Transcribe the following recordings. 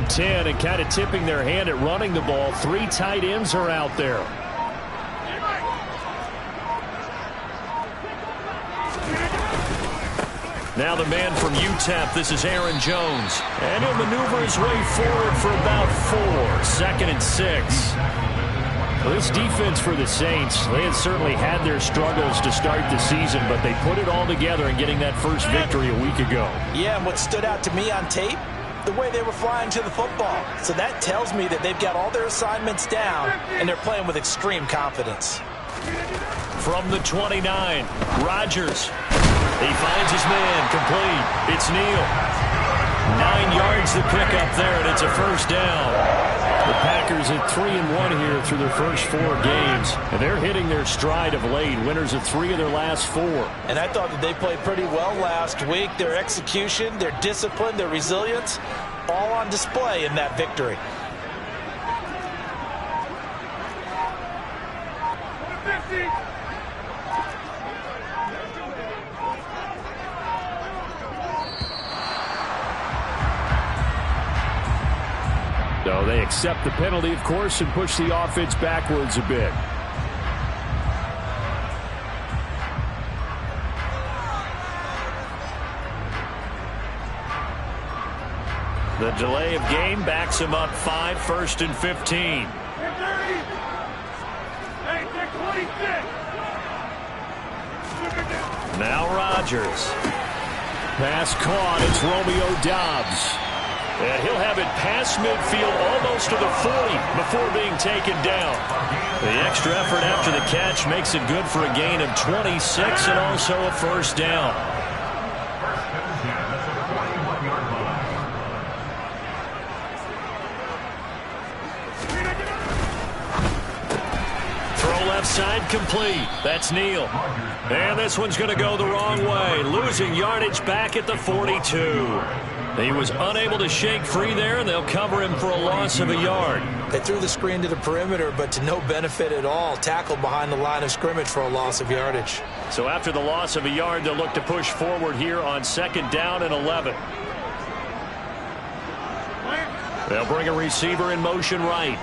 and 10 and kind of tipping their hand at running the ball. 3 tight ends are out there. Now the man from UTEP, this is Aaron Jones. And he'll maneuver his way forward for about 4. 2nd and 6. Well, this defense for the Saints, they had certainly had their struggles to start the season, but they put it all together in getting that first victory a week ago. Yeah, and what stood out to me on tape, the way they were flying to the football. So that tells me that they've got all their assignments down, and they're playing with extreme confidence. From the 29, Rodgers. He finds his man, complete. It's Neal. 9 yards to pick up there, and it's a first down. The Packers at 3-1 here through their first 4 games, and they're hitting their stride of late. Winners of 3 of their last 4. And I thought that they played pretty well last week. Their execution, their discipline, their resilience, all on display in that victory. So they accept the penalty, of course, and push the offense backwards a bit. The delay of game backs him up 5, 1st and 15. Now Rodgers. Pass caught. It's Romeo Doubs. And he'll have it past midfield almost to the 40 before being taken down. The extra effort after the catch makes it good for a gain of 26 and also a first down. Throw left side complete. That's Neal. And this one's going to go the wrong way. Losing yardage back at the 42. He was unable to shake free there, and they'll cover him for a loss of a yard. They threw the screen to the perimeter, but to no benefit at all. Tackled behind the line of scrimmage for a loss of yardage. So after the loss of a yard, they'll look to push forward here on 2nd down and 11. They'll bring a receiver in motion right.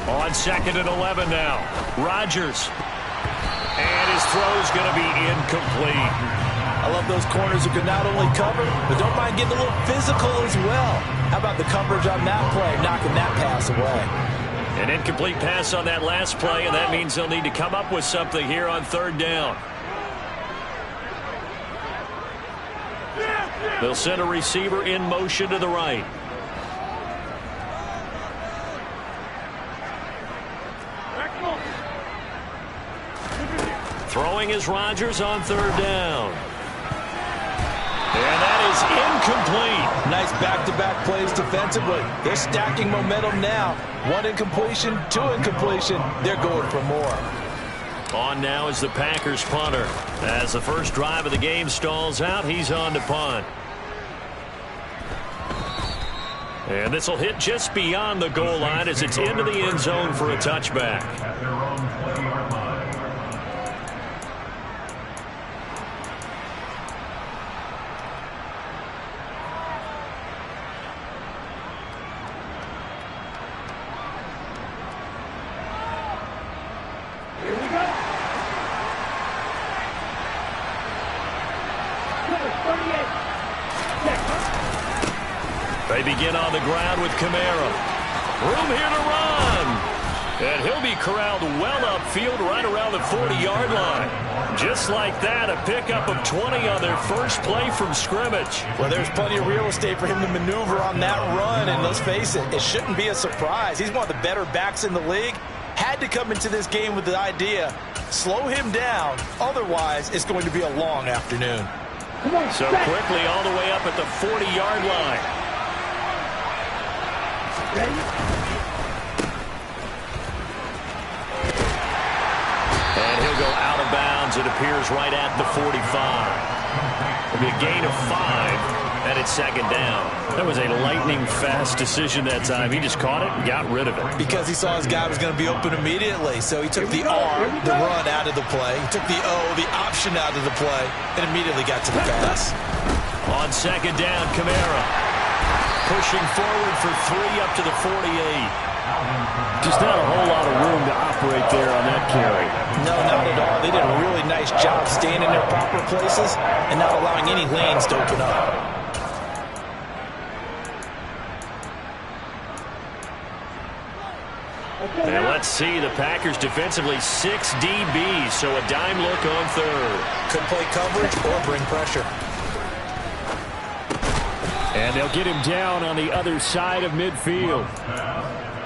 On 2nd and 11 now. Rodgers. And his throw's going to be incomplete. I love those corners who can not only cover, but don't mind getting a little physical as well. How about the coverage on that play, knocking that pass away? An incomplete pass on that last play, and that means they'll need to come up with something here on 3rd down. They'll send a receiver in motion to the right. Throwing is Rodgers on 3rd down. And that is incomplete. Nice back-to-back plays defensively. They're stacking momentum now. 1 incompletion, 2 incompletion. They're going for more. On now is the Packers punter. As the first drive of the game stalls out, he's on to punt. And this will hit just beyond the goal line as it's into the end zone for a touchback. They begin on the ground with Kamara. Room here to run. And he'll be corralled well upfield right around the 40-yard line. Just like that, a pickup of 20 on their first play from scrimmage. Well, there's plenty of real estate for him to maneuver on that run, and let's face it, it shouldn't be a surprise. He's one of the better backs in the league. Had to come into this game with the idea, slow him down, otherwise it's going to be a long afternoon. So quickly all the way up at the 40-yard line. Ready? And he'll go out of bounds. It appears right at the 45. It'll be a gain of 5. And it's second down. That was a lightning-fast decision that time. He just caught it and got rid of it. Because he saw his guy was going to be open immediately. So he took the R, the run, out of the play. He took the O, the option, out of the play, and immediately got to the pass. On second down, Kamara pushing forward for 3 up to the 48. Just not a whole lot of room to operate there on that carry. No, not at all. They did a really nice job staying in their proper places and not allowing any lanes to open up. And let's see, the Packers defensively 6 DBs, so a dime look on third. Could play coverage or bring pressure. And they'll get him down on the other side of midfield.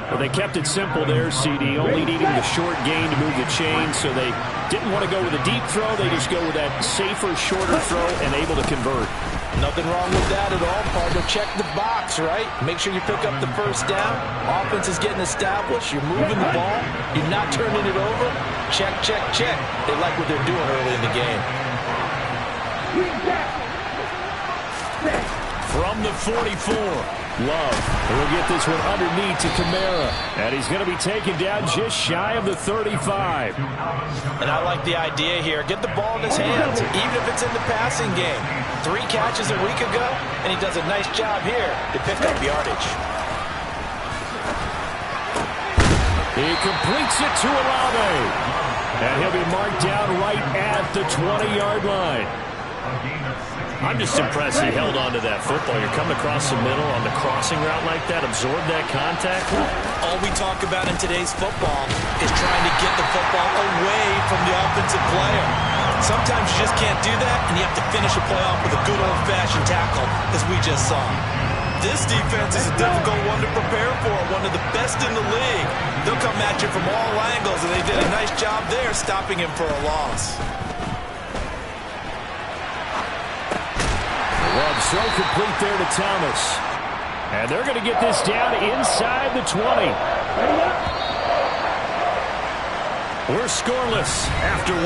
Well, they kept it simple there, CD, only needing the short gain to move the chain, so they didn't want to go with a deep throw. They just go with that safer, shorter throw and able to convert. Nothing wrong with that at all, partner. Check the box, right? Make sure you pick up the first down. Offense is getting established. You're moving the ball. You're not turning it over. Check, check, check. They like what they're doing early in the game. From the 44, Love will get this one underneath to Kamara. And he's going to be taken down just shy of the 35. And I like the idea here. Get the ball in his hands, even if it's in the passing game. 3 catches a week ago, and he does a nice job here to pick up yardage. He completes it to Olave. And he'll be marked down right at the 20-yard line. I'm just impressed he held on to that football. You're coming across the middle on the crossing route like that, absorb that contact. All we talk about in today's football is trying to get the football away from the offensive player. Sometimes you just can't do that, and you have to finish a play off with a good old-fashioned tackle, as we just saw. This defense is a difficult one to prepare for, one of the best in the league. They'll come at you from all angles, and they did a nice job there stopping him for a loss. Love so complete there to Thomas. And they're going to get this down inside the 20. We're scoreless after 1.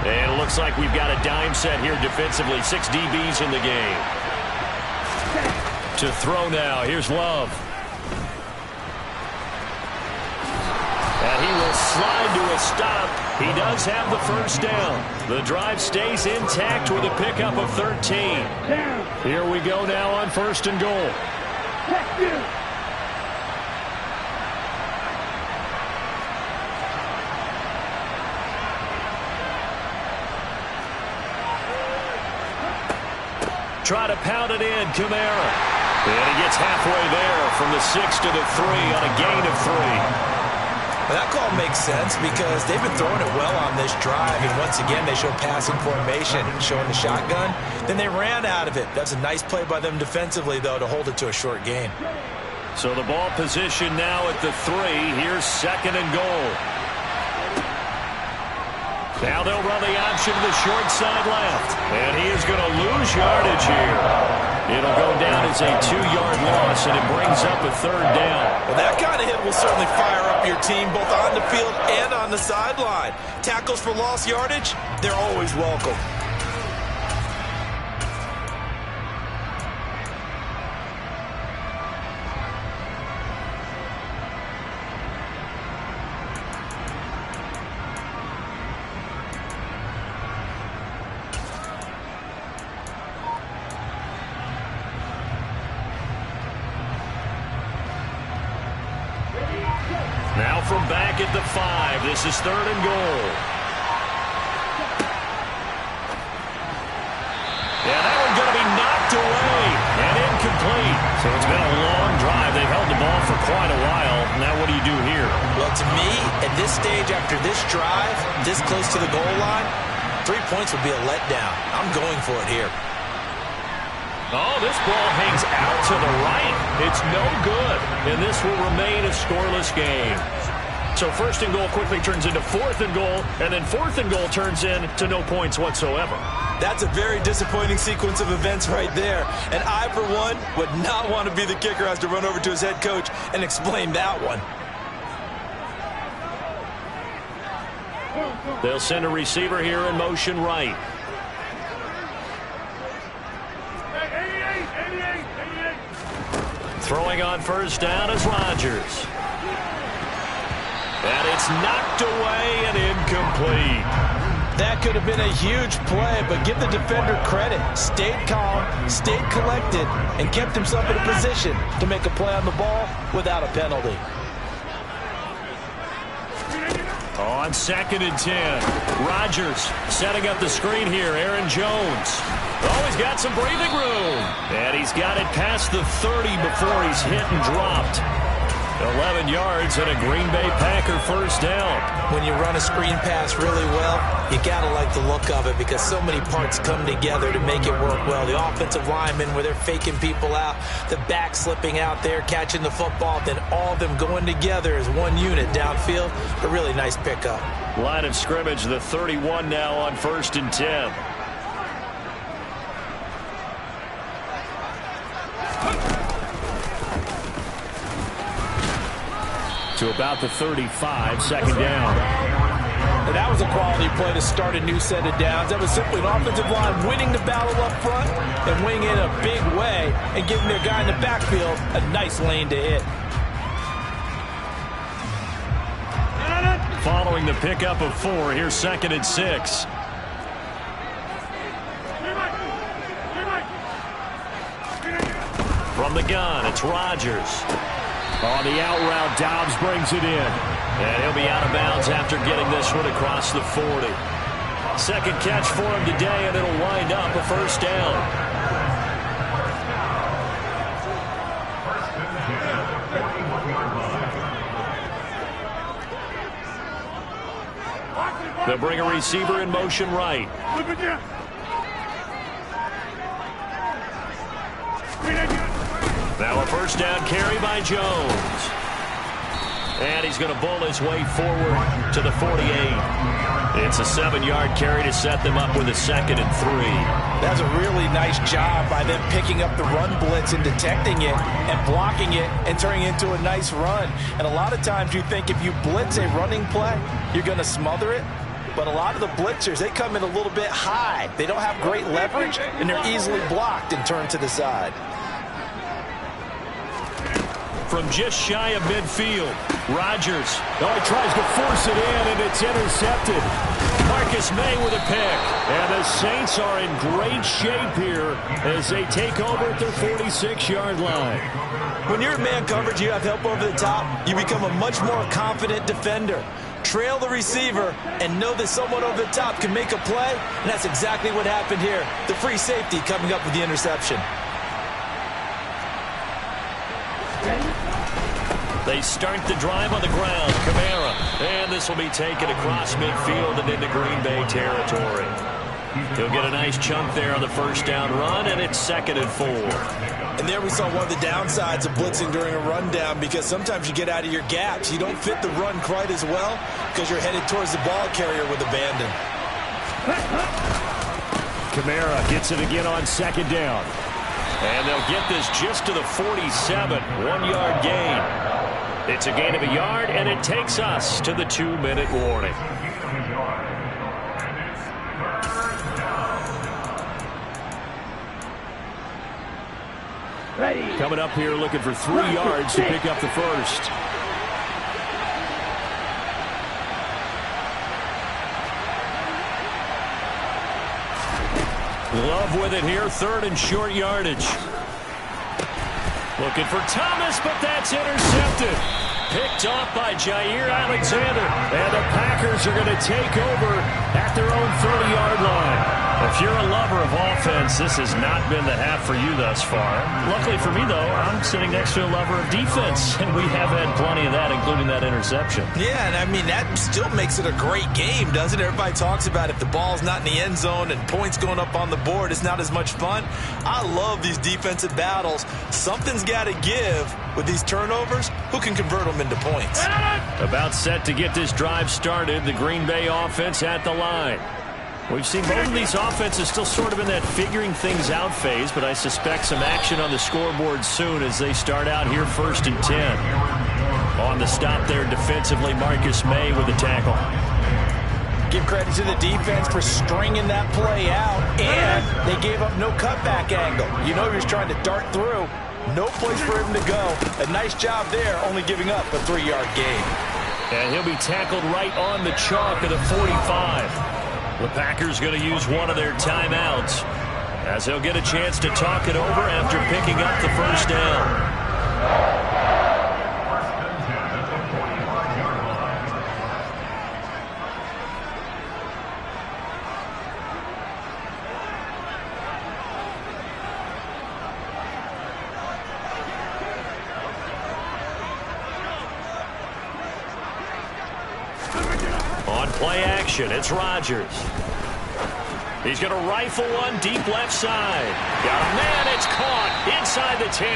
And it looks like we've got a dime set here defensively. 6 DBs in the game. To throw now. Here's Love. And he will slide to a stop. He does have the first down. The drive stays intact with a pickup of 13. Here we go now on 1st and goal. Try to pound it in, Kamara. And he gets halfway there from the 6 to the 3 on a gain of 3. Well, that call makes sense because they've been throwing it well on this drive. And once again, they show passing formation, showing the shotgun. Then they ran out of it. That's a nice play by them defensively, though, to hold it to a short gain. So the ball position now at the 3. Here's 2nd and goal. Now they'll run the option to the short side left. And he is going to lose yardage here. It'll go down as a 2-yard loss, and it brings up a 3rd down. Well, that kind of hit will certainly fire up your team both on the field and on the sideline. Tackles for lost yardage, they're always welcome. Now from back at the 5, this is 3rd and goal. Yeah, that one's going to be knocked away and incomplete. So it's been a long drive. They've held the ball for quite a while. Now what do you do here? Well, to me, at this stage after this drive, this close to the goal line, 3 points would be a letdown. I'm going for it here. Oh, this ball hangs out to the right. It's no good, and this will remain a scoreless game. So first and goal quickly turns into fourth and goal, and then fourth and goal turns into no points whatsoever. That's a very disappointing sequence of events right there. And I, for one, would not want to be the kicker who has to run over to his head coach and explain that one. They'll send a receiver here in motion right. Throwing on first down is Rodgers. And it's knocked away and incomplete. That could have been a huge play, but give the defender credit. Stayed calm, stayed collected, and kept himself in a position to make a play on the ball without a penalty. On 2nd and 10, Rodgers setting up the screen here. Aaron Jones. Oh, he's got some breathing room. And he's got it past the 30 before he's hit and dropped. 11 yards and a Green Bay Packer first down. When you run a screen pass really well, you got to like the look of it because so many parts come together to make it work well. The offensive linemen where they're faking people out, the back slipping out there, catching the football, then all of them going together as one unit downfield. A really nice pickup. Line of scrimmage, the 31 now on 1st and 10. To about the 35, second down. And that was a quality play to start a new set of downs. That was simply an offensive line winning the battle up front and winning in a big way and giving their guy in the backfield a nice lane to hit. Following the pickup of 4, here's 2nd and 6. From the gun, it's Rodgers. On the out route, Dobbs brings it in. And he'll be out of bounds after getting this one across the 40. Second catch for him today, and it'll wind up a first down. They'll bring a receiver in motion right. Now a first down carry by Jones. And he's going to bull his way forward to the 48. It's a 7-yard carry to set them up with a 2nd and 3. That's a really nice job by them picking up the run blitz and detecting it and blocking it and turning it into a nice run. And a lot of times you think if you blitz a running play, you're going to smother it. But a lot of the blitzers, they come in a little bit high. They don't have great leverage, and they're easily blocked and turned to the side. From just shy of midfield, Rodgers. Oh, he tries to force it in, and it's intercepted. Marcus May with a pick. And the Saints are in great shape here as they take over at their 46-yard line. When you're in man coverage, you have help over the top, you become a much more confident defender. Trail the receiver and know that someone over the top can make a play, and that's exactly what happened here. The free safety coming up with the interception. They start the drive on the ground. Kamara. And this will be taken across midfield and into Green Bay territory. He'll get a nice chunk there on the first down run, and it's 2nd and 4. And there we saw one of the downsides of blitzing during a rundown because sometimes you get out of your gaps. You don't fit the run quite as well because you're headed towards the ball carrier with abandon. Kamara gets it again on 2nd down. And they'll get this just to the 47, 1-yard gain. It's a gain of a yard, and it takes us to the 2-minute warning. Coming up here looking for 3 yards to pick up the first. Love with it here, 3rd and short yardage. Looking for Thomas, but that's intercepted. Picked off by Jair Alexander. And the Packers are going to take over at their own 30-yard line. If you're a lover of offense, offense. This has not been the half for you thus far. Luckily for me, though, I'm sitting next to a lover of defense, and we have had plenty of that, including that interception. Yeah, and I mean, that still makes it a great game, doesn't it? Everybody talks about if the ball's not in the end zone and points going up on the board, it's not as much fun. I love these defensive battles. Something's got to give with these turnovers. Who can convert them into points? About set to get this drive started, the Green Bay offense at the line. We've seen both of these offenses still sort of in that figuring things out phase, but I suspect some action on the scoreboard soon as they start out here 1st and 10. On the stop there defensively, Marcus May with the tackle. Give credit to the defense for stringing that play out, and they gave up no cutback angle. You know he was trying to dart through. No place for him to go. A nice job there, only giving up a 3-yard gain. And he'll be tackled right on the chalk of the 45. The Packers going to use one of their timeouts as they'll get a chance to talk it over after picking up the first down. On play action, it's Rodgers. He's going to rifle one deep left side. Got a man, it's caught inside the 10.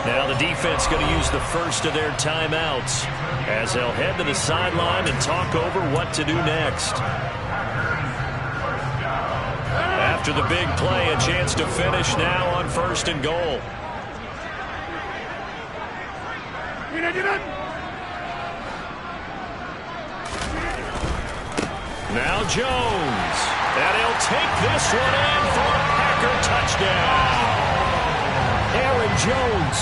Now the defense going to use the first of their timeouts as they'll head to the sideline and talk over what to do next. After the big play, a chance to finish now on 1st and goal. Now Jones, and he'll take this one in for a Packer touchdown. Aaron Jones,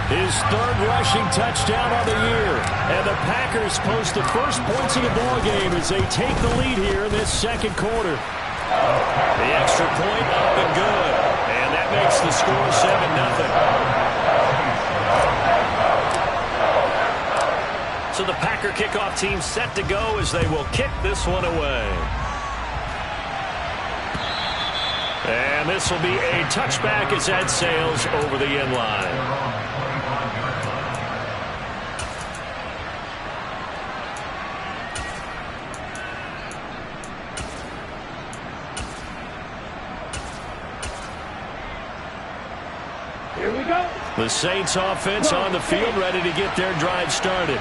his 3rd rushing touchdown of the year. And the Packers post the first points of the ballgame as they take the lead here in this 2nd quarter. The extra point up and good. And that makes the score 7-0. So the Packer kickoff team set to go as they will kick this one away. And this will be a touchback as that sails over the end line. Here we go. The Saints offense on the field ready to get their drive started.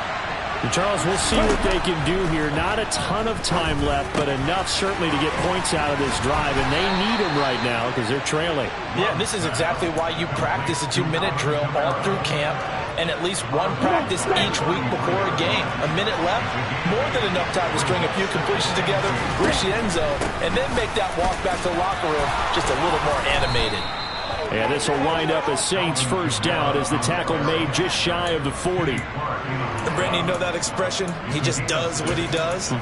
And Charles, we'll see what they can do here. Not a ton of time left, but enough certainly to get points out of this drive, and they need them right now because they're trailing. Yeah, this is exactly why you practice a 2-minute drill all through camp and at least one practice each week before a game. A minute left, more than enough time to string a few completions together, reach the end zone, and then make that walk back to the locker room just a little more animated. And this will wind up as Saints first down as the tackle made just shy of the 40. Brandon, you know that expression? He just does what he does?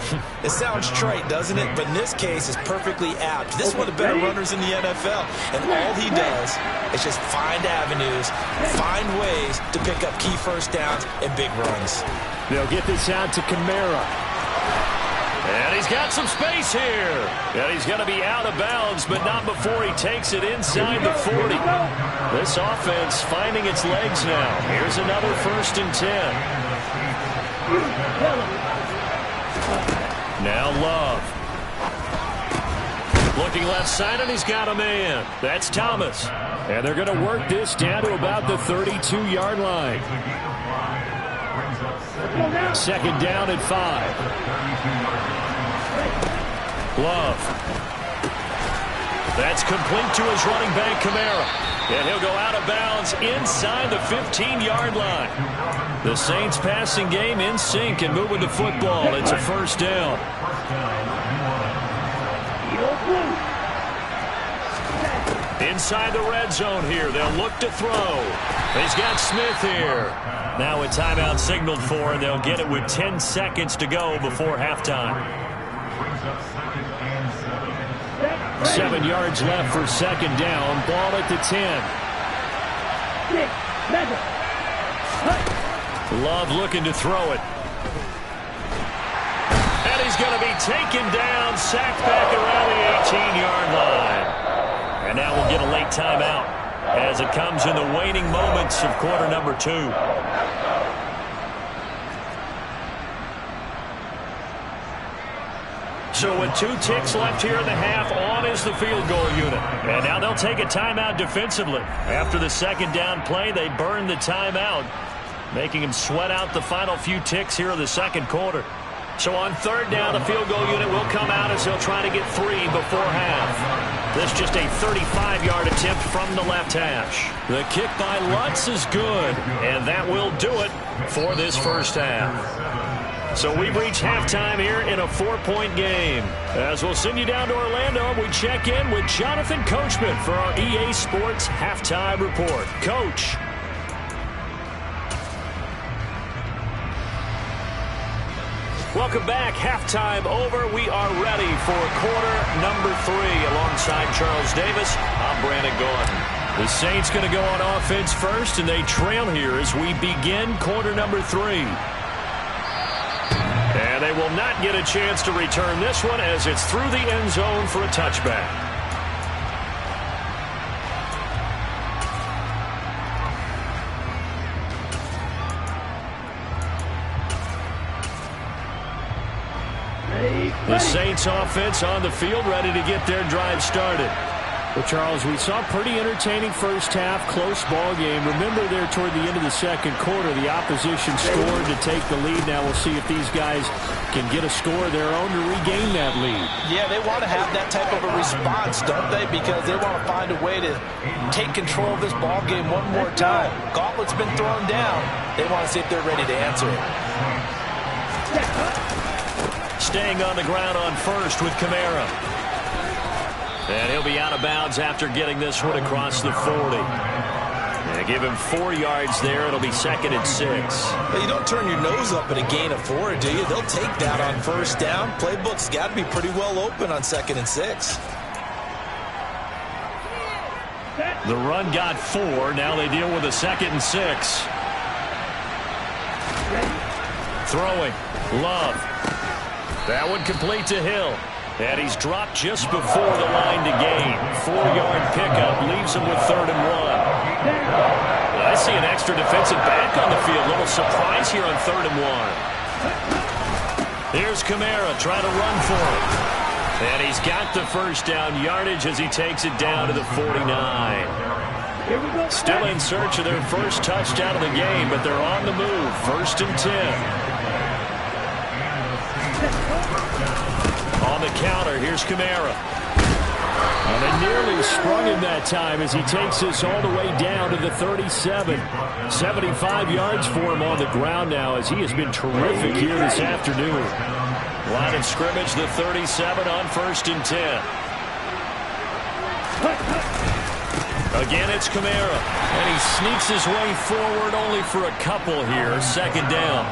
It sounds trite, doesn't it? But in this case, it's perfectly apt. This is one of the better runners in the NFL. And all he does is just find avenues, find ways to pick up key first downs and big runs. They'll get this out to Kamara. And he's got some space here. And he's going to be out of bounds, but not before he takes it inside the 40. This offense finding its legs now. Here's another 1st and 10. Now Love. Looking left side, and he's got a man. That's Thomas. And they're going to work this down to about the 32-yard line. 2nd down at 5. Love. That's complete to his running back, Kamara. And he'll go out of bounds inside the 15-yard line. The Saints passing game in sync and moving the football. It's a 1st down. Inside the red zone here. They'll look to throw. He's got Smith here. Now a timeout signaled for, and they'll get it with 10 seconds to go before halftime. 7 yards left for 2nd down. Ball at the 10. Love looking to throw it. And he's going to be taken down, sacked back around the 18-yard line. get a late timeout as it comes in the waning moments of quarter number 2. So with 2 ticks left here in the half, on is the field goal unit. And now they'll take a timeout defensively. After the second down play, they burn the timeout, making them sweat out the final few ticks here in the second quarter. So on third down, the field goal unit will come out as they'll try to get 3 before half. This just a 35-yard attempt from the left hash. The kick by Lutz is good, and that will do it for this first half. So we've reached halftime here in a 4-point game. As we'll send you down to Orlando, we check in with Jonathan Coachman for our EA Sports Halftime Report. Coach. Welcome back. Halftime over. We are ready for quarter number 3. Alongside Charles Davis, I'm Brandon Gaudin. The Saints going to go on offense first, and they trail here as we begin quarter number 3. And they will not get a chance to return this one as it's through the end zone for a touchback. The Saints offense on the field, ready to get their drive started. Well, Charles, we saw a pretty entertaining first half, close ball game. Remember there toward the end of the second quarter, the opposition scored to take the lead. Now we'll see if these guys can get a score of their own to regain that lead. Yeah, they want to have that type of a response, don't they? Because they want to find a way to take control of this ball game one more time. Gauntlet's been thrown down. They want to see if they're ready to answer it. Staying on the ground on first with Kamara. And he'll be out of bounds after getting this one across the 40. And give him 4 yards there. It'll be 2nd and 6. Well, you don't turn your nose up at a gain of 4, do you? They'll take that on first down. Playbook's got to be pretty well open on 2nd and 6. The run got 4. Now they deal with a 2nd and 6. Throwing. Love. That one complete to Hill. And he's dropped just before the line to gain. 4-yard pickup leaves him with 3rd and 1. I see an extra defensive back on the field. Little surprise here on 3rd and 1. Here's Kamara trying to run for it. And he's got the first down yardage as he takes it down to the 49. Still in search of their first touchdown of the game, but they're on the move. 1st and 10. On the counter, here's Kamara. And they nearly sprung him that time as he takes this all the way down to the 37. 75 yards for him on the ground now as he has been terrific here this afternoon. Line of scrimmage, the 37 on 1st and 10. Again, it's Kamara. And he sneaks his way forward only for a couple here. 2nd down.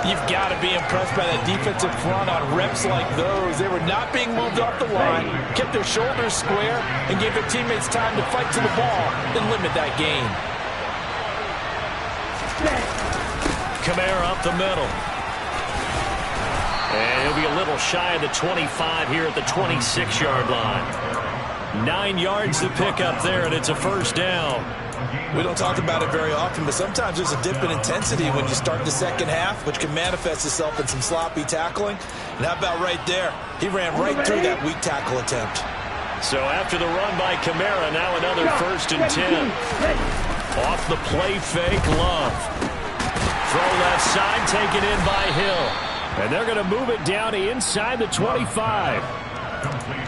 You've got to be impressed by that defensive front on reps like those. They were not being moved off the line, kept their shoulders square, and gave their teammates time to fight to the ball and limit that gain. Kamara up the middle. And he'll be a little shy of the 25 here at the 26-yard line. 9 yards to pick up there, and it's a 1st down. We don't talk about it very often, but sometimes there's a dip in intensity when you start the second half, which can manifest itself in some sloppy tackling. And how about right there? He ran right through that weak tackle attempt. So after the run by Kamara, now another 1st and 10. Off the play fake, Love. Throw left side, taken in by Hill. And they're going to move it down to inside the 25.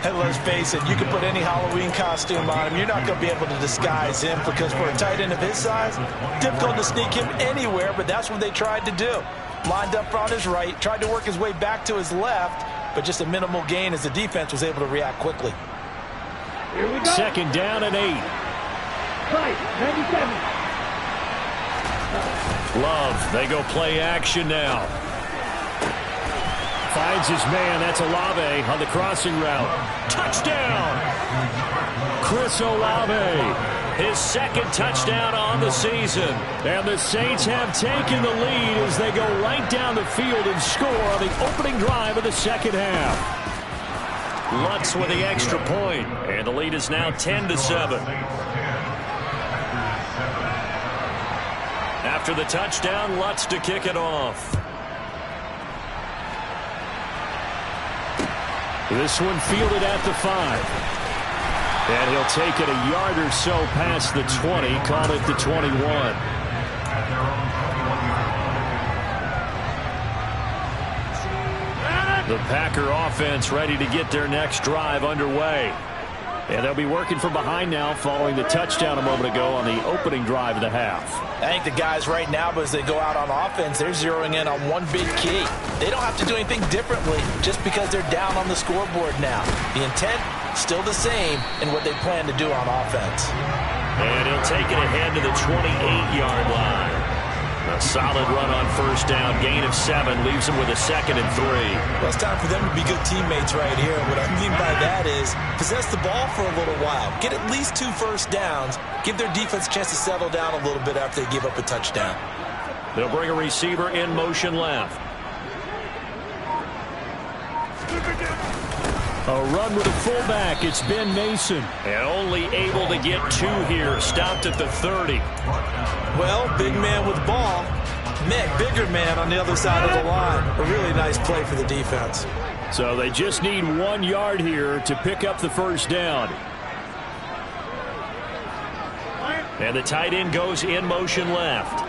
And let's face it, you can put any Halloween costume on him. You're not going to be able to disguise him because for a tight end of his size, difficult to sneak him anywhere, but that's what they tried to do. Lined up on his right, tried to work his way back to his left, but just a minimal gain as the defense was able to react quickly. Here we go. 2nd down and 8. Right, 97. Love, they go play action now. Finds his man. That's Olave on the crossing route. Touchdown! Chris Olave. His 2nd touchdown on the season. And the Saints have taken the lead as they go right down the field and score on the opening drive of the second half. Lutz with the extra point, and the lead is now 10-7. After the touchdown, Lutz to kick it off. This one fielded at the 5. And he'll take it a yard or so past the 20, call it the 21. The Packer offense ready to get their next drive underway. And they'll be working from behind now following the touchdown a moment ago on the opening drive of the half. I think the guys right now, as they go out on offense, they're zeroing in on one big key. They don't have to do anything differently just because they're down on the scoreboard now. The intent, still the same in what they plan to do on offense. And he'll take it ahead to the 28-yard line. A solid run on first down. Gain of 7 leaves them with a 2nd and 3. Well, it's time for them to be good teammates right here. What I mean by that is possess the ball for a little while. Get at least 2 first downs. Give their defense a chance to settle down a little bit after they give up a touchdown. They'll bring a receiver in motion left. A run with a fullback. It's Ben Mason. And only able to get 2 here. Stopped at the 30. Well, big man with ball met bigger man on the other side of the line. A really nice play for the defense. So they just need 1 yard here to pick up the first down. And the tight end goes in motion left.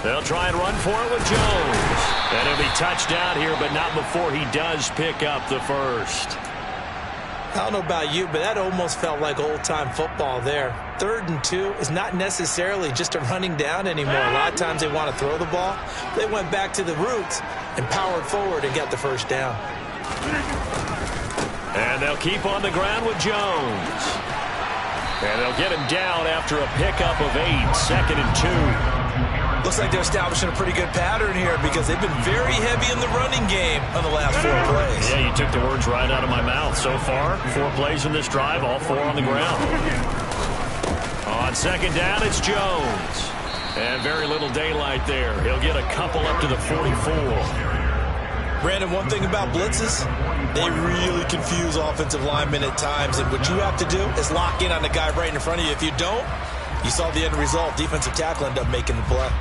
They'll try and run for it with Jones. And he'll be touched out here, but not before he does pick up the first. I don't know about you, but that almost felt like old-time football there. 3rd and 2 is not necessarily just a running down anymore. A lot of times they want to throw the ball. They went back to the roots and powered forward and got the first down. And they'll keep on the ground with Jones. And they'll get him down after a pickup of 8, 2nd and 2. Looks like they're establishing a pretty good pattern here because they've been very heavy in the running game on the last 4 plays. Yeah, you took the words right out of my mouth. So far, 4 plays in this drive, all 4 on the ground. On 2nd down, it's Jones. And very little daylight there. He'll get a couple up to the 44. Brandon, one thing about blitzes, they really confuse offensive linemen at times. And what you have to do is lock in on the guy right in front of you. If you don't, you saw the end result. Defensive tackle ended up making the play.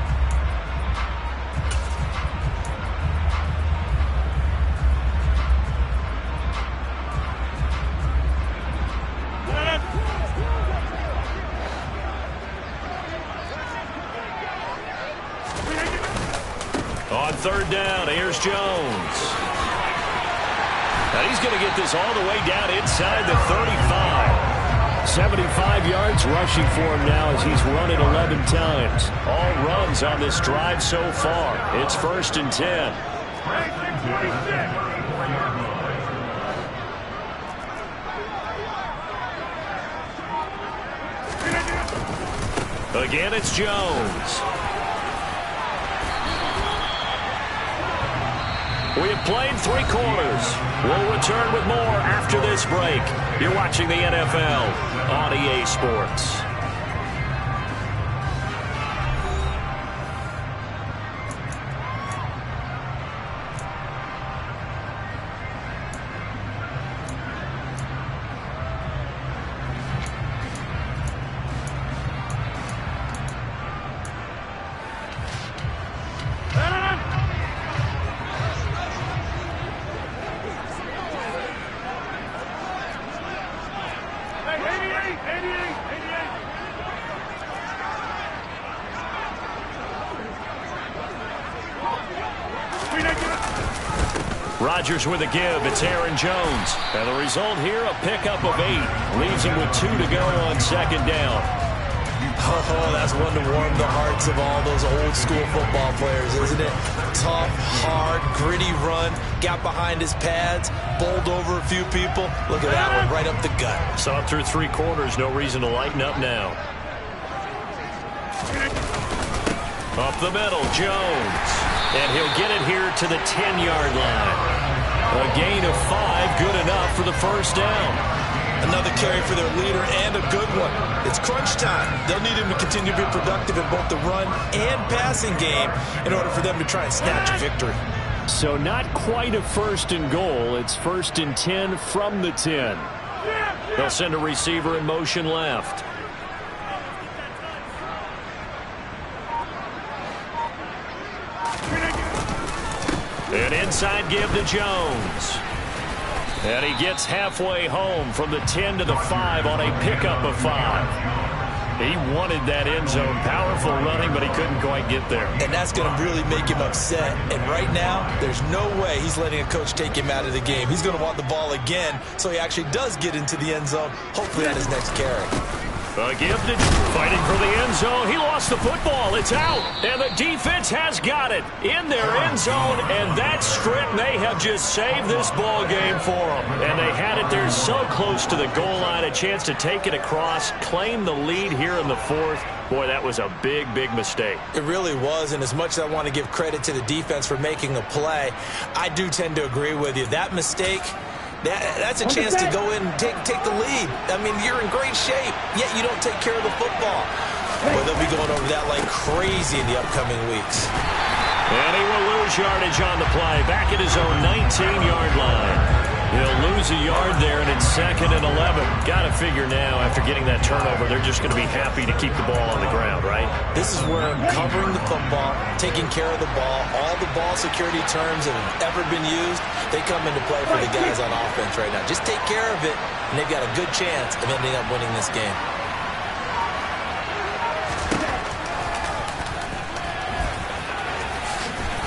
On 3rd down, here's Jones. Now he's going to get this all the way down inside the 35. 75 yards rushing for him now as he's run it 11 times. All runs on this drive so far. It's 1st and 10. Again, it's Jones. We have played 3 quarters. We'll return with more after this break. You're watching the NFL on EA Sports. Rodgers with a give. It's Aaron Jones. And the result here, a pickup of 8. Leaves him with 2 to go on 2nd down. Oh, that's one to warm the hearts of all those old school football players, isn't it? Tough, hard, gritty run. Got behind his pads. Bowled over a few people. Look at that one, right up the gut. Saw it through 3 quarters. No reason to lighten up now. Up the middle, Jones. And he'll get it here to the 10-yard line. A gain of 5, good enough for the first down. Another carry for their leader and a good one. It's crunch time. They'll need him to continue to be productive in both the run and passing game in order for them to try and snatch a victory. So not quite a 1st and goal. It's 1st and 10 from the 10. They'll send a receiver in motion left. An inside give to Jones. And he gets halfway home from the 10 to the 5 on a pickup of 5. He wanted that end zone. Powerful running, but he couldn't quite get there. And that's going to really make him upset. And right now, there's no way he's letting a coach take him out of the game. He's going to want the ball again, so he actually does get into the end zone, hopefully on his next carry. A give to fighting for the end zone. He lost the football. It's out. And the defense has got it in their end zone. And that strip may have just saved this ball game for them. And they had it there so close to the goal line. A chance to take it across, claim the lead here in the 4th. Boy, that was a big, big mistake. It really was, and as much as I want to give credit to the defense for making a play, I do tend to agree with you. That mistake, that's a chance to go in and take the lead. I mean, you're in great shape, yet you don't take care of the football. Well, they'll be going over that like crazy in the upcoming weeks. And he will lose yardage on the play. Back at his own 19-yard line. He'll lose a yard there, and it's 2nd and 11. Got to figure now, after getting that turnover, they're just going to be happy to keep the ball on the ground, right? This is where covering the football, taking care of the ball, all the ball security terms that have ever been used, they come into play for the guys on offense right now. Just take care of it, and they've got a good chance of ending up winning this game.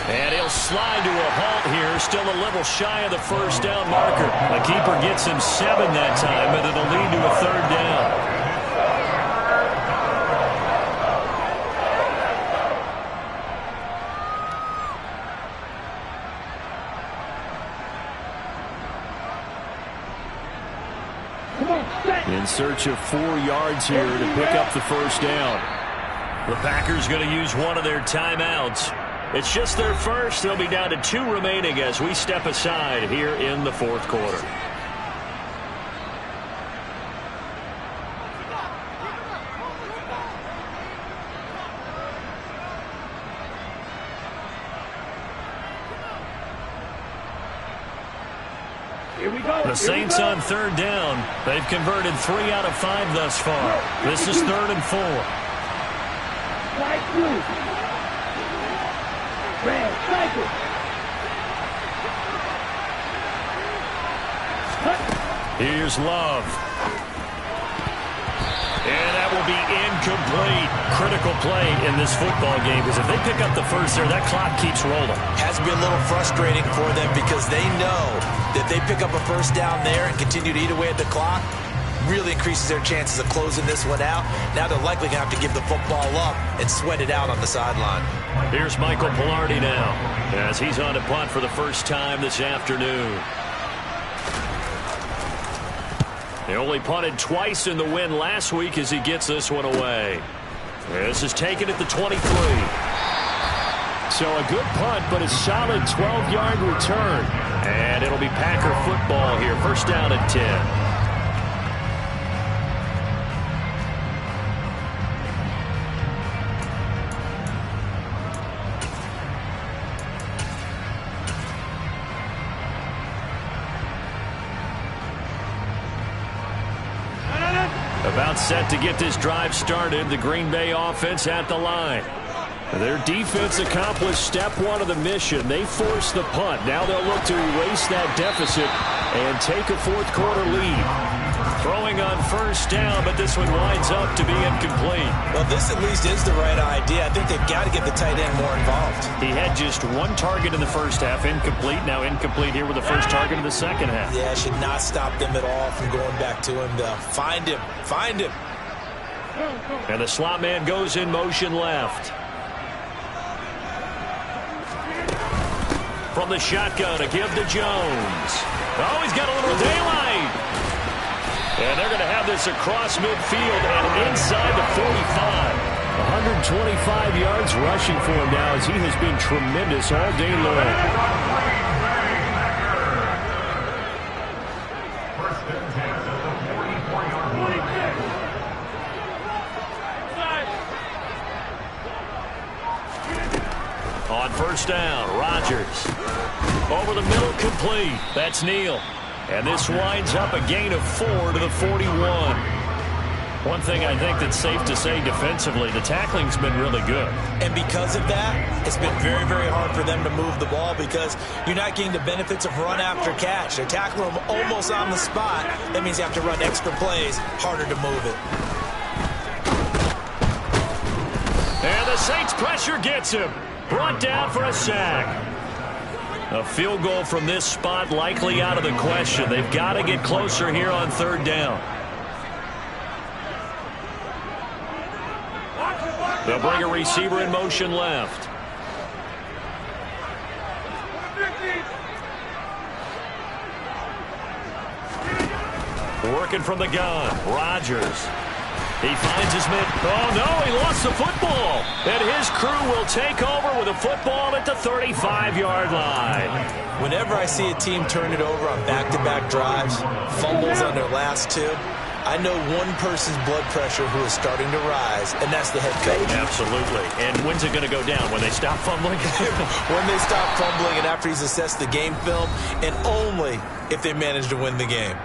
And he'll slide to a halt here, still a little shy of the 1st down marker. The keeper gets him 7 that time, but it'll lead to a 3rd down. In search of 4 yards here to pick up the 1st down. The Packers going to use one of their timeouts. It's just their first. They'll be down to 2 remaining as we step aside here in the 4th quarter. Here we go. The Saints on 3rd down. They've converted 3 out of 5 thus far. This is 3rd and 4. Right through. Red, cycle. Here's Love. And that will be incomplete. Critical play in this football game, because if they pick up the first there, that clock keeps rolling. Has to be a little frustrating for them because they know that they pick up a 1st down there and continue to eat away at the clock, really increases their chances of closing this one out. Now they're likely going to have to give the football up and sweat it out on the sideline. Here's Michael Pilardi now as he's on to punt for the first time this afternoon. He only punted twice in the win last week as he gets this one away. This is taken at the 23. So a good punt, but a solid 12-yard return. And it'll be Packer football here. 1st down and 10. About set to get this drive started. The Green Bay offense at the line. Their defense accomplished step 1 of the mission. They forced the punt. Now they'll look to erase that deficit and take a 4th quarter lead. Throwing on 1st down, but this one winds up to be incomplete. Well, this at least is the right idea. I think they've got to get the tight end more involved. He had just 1 target in the 1st half, incomplete. Now incomplete here with the 1st target in the 2nd half. Yeah, should not stop them at all from going back to him to find him. Find him. And the slot man goes in motion left. From the shotgun, a give to Jones. Oh, he's got a little daylight. And they're going to have this across midfield and inside the 45. 125 yards rushing for him now as he has been tremendous all day long. On 1st down, Rodgers. Over the middle, complete. That's Neal. And this winds up a gain of 4 to the 41. One thing I think that's safe to say defensively, the tackling's been really good. And because of that, it's been very, very hard for them to move the ball because you're not getting the benefits of run after catch. They're tackling them almost on the spot. That means you have to run extra plays, harder to move it. And the Saints pressure gets him. Brought down for a sack. A field goal from this spot likely out of the question. They've got to get closer here on third down. They'll bring a receiver in motion left. Working from the gun, Rodgers. He finds his man. Oh, no, he lost the football. And his crew will take over with a football at the 35-yard line. Whenever I see a team turn it over on back-to-back drives, fumbles on their last two, I know one person's blood pressure who is starting to rise, and that's the head coach. Absolutely. And when's it going to go down? When they stop fumbling? When they stop fumbling and after he's assessed the game film, and only if they manage to win the game.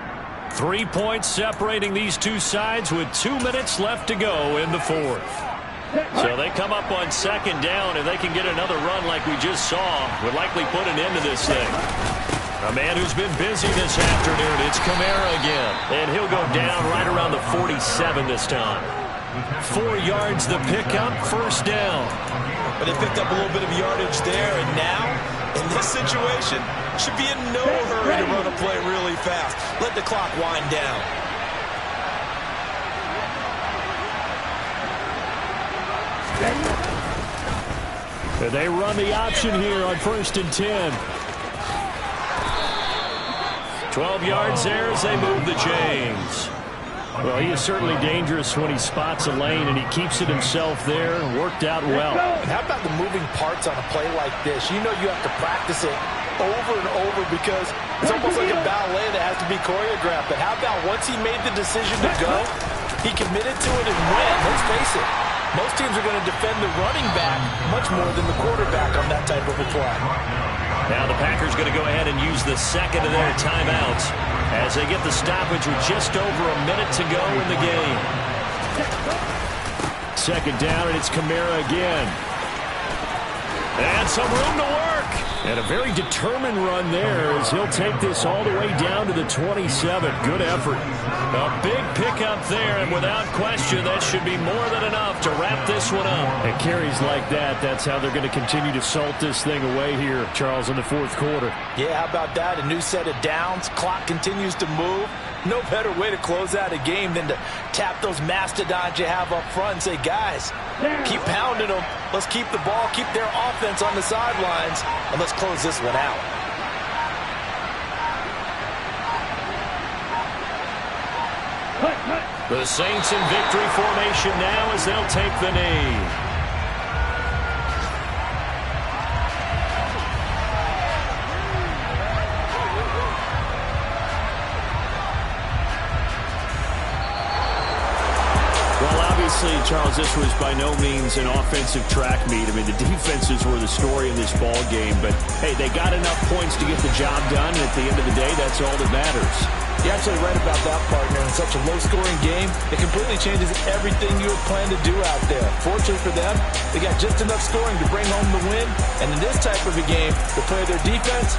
3 points separating these two sides with 2 minutes left to go in the fourth. So they come up on second down. If they can get another run like we just saw, would likely put an end to this thing. A man who's been busy this afternoon, it's Kamara again. And he'll go down right around the 47 this time. 4 yards the pickup, first down. But they picked up a little bit of yardage there, and now, in this situation, should be in no hurry to run a play really fast. Let the clock wind down. And they run the option here on 1st and 10. 12 yards there as they move the chains. Well, he is certainly dangerous when he spots a lane, and he keeps it himself there. Worked out well. And how about the moving parts on a play like this? You know you have to practice it over and over because it's almost like a ballet that has to be choreographed. But how about once he made the decision to go, he committed to it and went. Let's face it, most teams are going to defend the running back much more than the quarterback on that type of a play. Now the Packers going to go ahead and use the second of their timeouts as they get the stoppage with just over a minute to go in the game. Second down, and it's Kamara again. And some room to work. And a very determined run there as he'll take this all the way down to the 27. Good effort. A big pickup there, and without question, that should be more than enough to wrap this one up. And carries like that, that's how they're going to continue to salt this thing away here, Charles, in the fourth quarter. Yeah, how about that? A new set of downs. Clock continues to move. No better way to close out a game than to tap those mastodons you have up front and say, guys, keep pounding them. Let's keep the ball, keep their offense on the sidelines, and let's close this one out. The Saints in victory formation now as they'll take the knee. Charles, this was by no means an offensive track meet. I mean, the defenses were the story in this ball game, but hey, they got enough points to get the job done, and at the end of the day, that's all that matters. You're absolutely right about that, partner. In such a low-scoring game, it completely changes everything you had planned to do out there. Fortunately for them, they got just enough scoring to bring home the win, and in this type of a game, to play their defense,